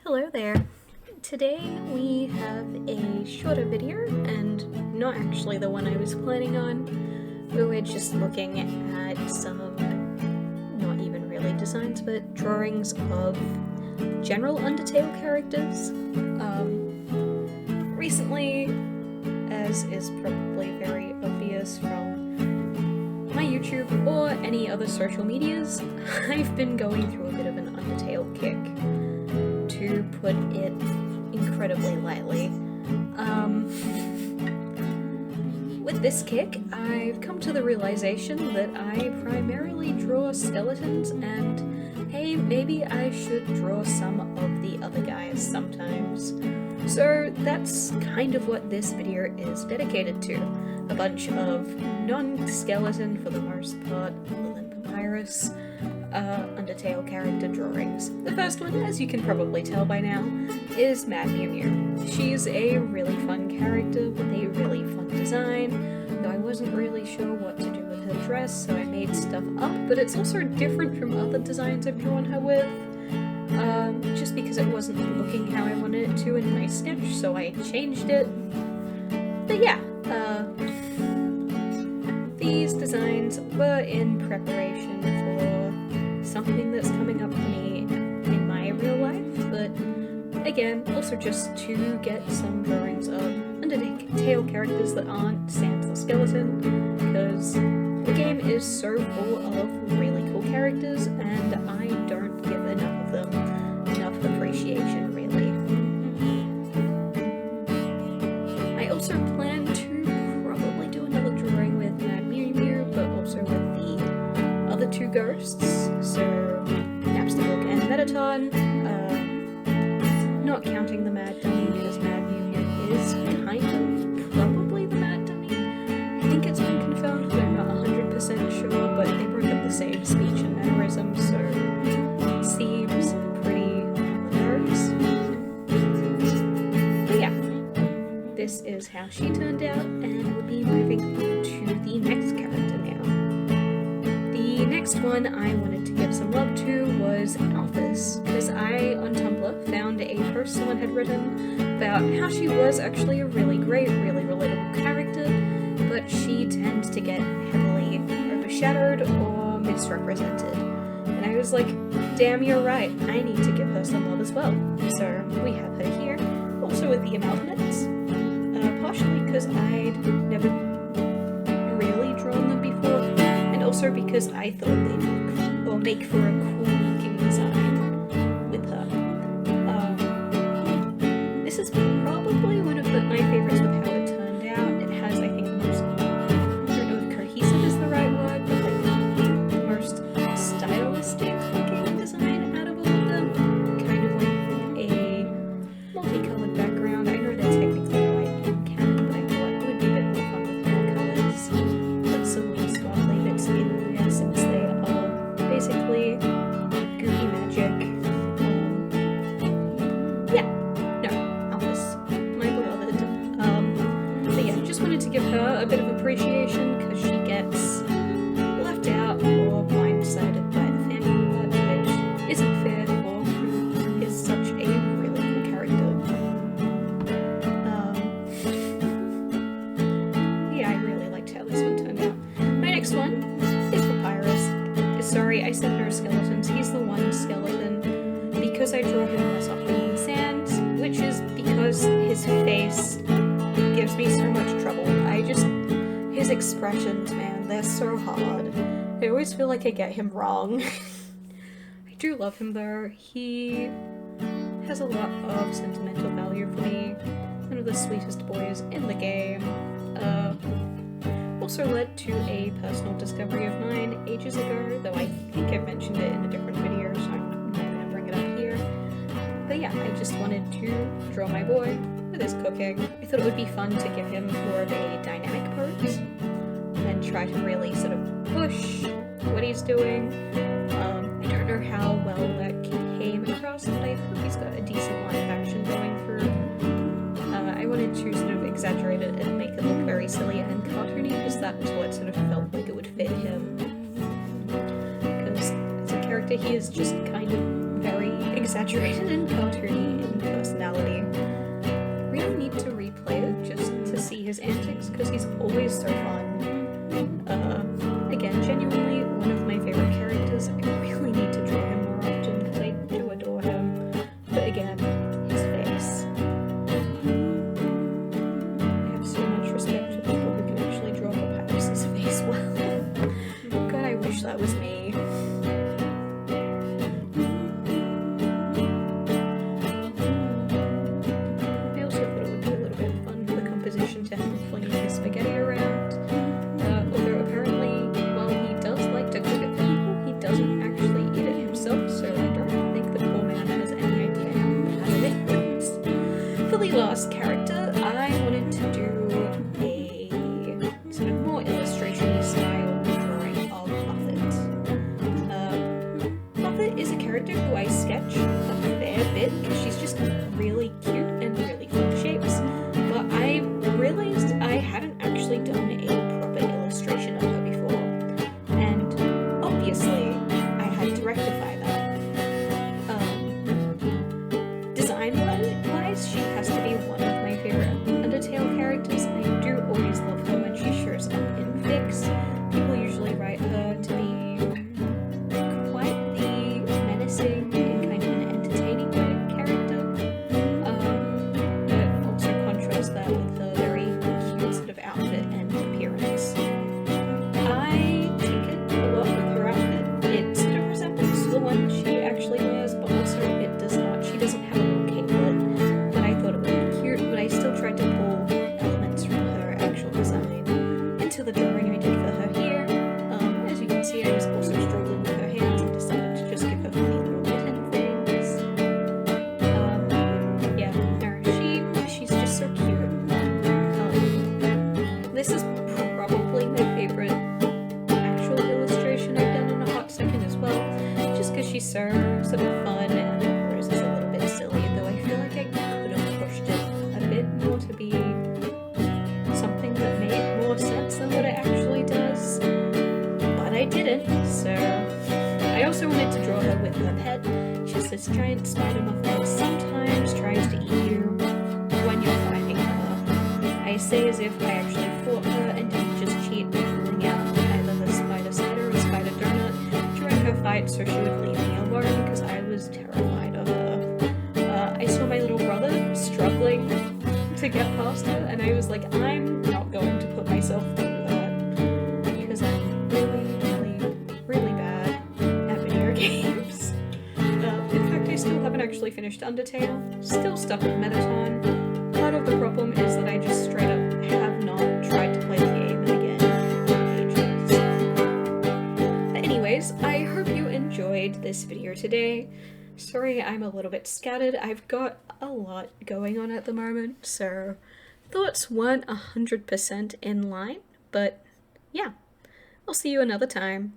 Hello there. Today we have a shorter video, and not actually the one I was planning on, where we're just looking at some, not even really designs, but drawings of general Undertale characters. Recently, as is probably very obvious from my YouTube or any other social medias, I've been going through a bit of an Undertale kick, to put it incredibly lightly. With this kick, I've come to the realization that I primarily draw skeletons, and hey, maybe I should draw some of the other guys sometimes. So that's kind of what this video is dedicated to. A bunch of non-skeleton, for the most part, other than Papyrus, Undertale character drawings. The first one, as you can probably tell by now, is Mad Mew Mew. She's a really fun character with a really fun design, though I wasn't really sure what to do with her dress, so I made stuff up, but it's also different from other designs I've drawn her with, just because it wasn't looking how I wanted it to in my sketch, so I changed it. But yeah, these designs were in preparation for something that's coming up for me in my real life, but again, also just to get some drawings of Undertale characters that aren't Sans the Skeleton, because the game is so full of really cool characters, and I don't give enough of them enough appreciation, really. I also plan to probably do another drawing with Mad Mew Mew, but also with the other two ghosts, so Napstablook and Metaton, not counting the Mad Dummy, because Mad Mew Mew is kind of probably the Mad Dummy. I think it's been confirmed, but I'm not 100% sure, but they both have the same speech and mannerisms, so it seems pretty on the nose. But yeah, this is how she turned out, and we'll be moving on to the next character now. The next one I wanted to give some love to was Alphys, because I, on Tumblr, found a post someone had written about how she was actually a really great, really relatable character, but she tends to get heavily overshadowed or misrepresented. And I was like, damn, you're right, I need to give her some love as well. So we have her here, also with the Amalgamates, partially because I'd never really drawn them before, and also because I thought they'd look, or make for a cool looking design with her. This is probably one of my favorites with how it turned out. It has, I think, the most, I don't know if cohesive is the right word, but like the most stylistic looking design out of all of them. Kind of like with a multicolored background. I know they're technically white in canon, but I thought it would be a bit more fun with more colors. Put some more sparkly bits in there, since they are basically goofy magic. To give her a bit of appreciation, because she gets left out or blindsided by the fandom, which isn't fair for who is such a really cool character. Yeah, I really liked how this one turned out. My next one is Papyrus. Sorry, I said no skeletons. He's the one skeleton because I draw him less often than Sans, which is because his face gives me so much trouble. His expressions, man, they're so hard. I always feel like I get him wrong. I do love him though. He has a lot of sentimental value for me. One of the sweetest boys in the game. Also led to a personal discovery of mine ages ago, though I think I mentioned it in a different video, so I'm not going to bring it up here. But yeah, I just wanted to draw my boy with his cooking. I thought it would be fun to give him more of a dynamic pose and try to really sort of push what he's doing. I don't know how well that came across, but I hope he's got a decent line of action going through. I wanted to sort of exaggerate it and make it look very silly and cartoony, because that was what sort of felt like it would fit him. Because as a character, he is just kind of very exaggerated and cartoony in personality. Really need to replay it just to see his antics because he's always so fun. Again, genuinely one of my favorite characters. I really need to draw him more often because I do adore him. But again, his face. I have so much respect for people who can actually draw Papyrus's face well. God, I wish that was me. I also thought it would be a little bit fun for the composition to have him flinging his spaghetti around. Although apparently, while he does like to cook it for people, he doesn't actually eat it himself, so I don't think the poor man has any idea how bad it is. For the last character, I wanted to do a sort of more illustration-y style drawing of Muffet. Muffet is a character who I sketch a fair bit because she's just really cute and really fun shapes, but I realized I hadn't actually done a proper illustration of her before, and obviously I had to rectify that. Design-wise, she has to be one of my favorite Undertale characters, and I do always love her when she shows up in fics. People usually write her to be quite the menacing and kind of an entertaining character, but also contrast that with her very cute sort of outfit and appearance. I tinkered a lot with her outfit. It sort of resembles the one she actually wears, but also it does not. She doesn't have a little capelet, but I thought it would be cute, but I still tried to pull elements from her actual design into the drawing I did for her here. As you can see, I was also struggling with her hands and decided to just give her funny little mitten things. Yeah, no, she's just so cute. This is probably my favorite actual illustration I've done in a hot second as well, just because she's so sort of fun and hers is a little bit silly, though I feel like I could have pushed it a bit more to be something that made more sense than what it actually does, but I didn't. So I also wanted to draw her with her pet. She's this giant spider muffin that sometimes tries to eat you when you're fighting her. I say as if I actually fought her and didn't just cheat by pulling out either the spider cider or spider donut during her fight so she would leave me alone because I was terrified of her. I saw my little brother struggling to get past her and I was like, I'm not going to put myself through that because I'm really bad at video games. In fact, I still haven't actually finished Undertale, still stuck with Metaton. Part of the problem is that I just straight up have not tried to play the game again in ages. But anyways, I hope you enjoyed this video today. Sorry I'm a little bit scattered, I've got a lot going on at the moment, so thoughts weren't 100% in line, but yeah, I'll see you another time.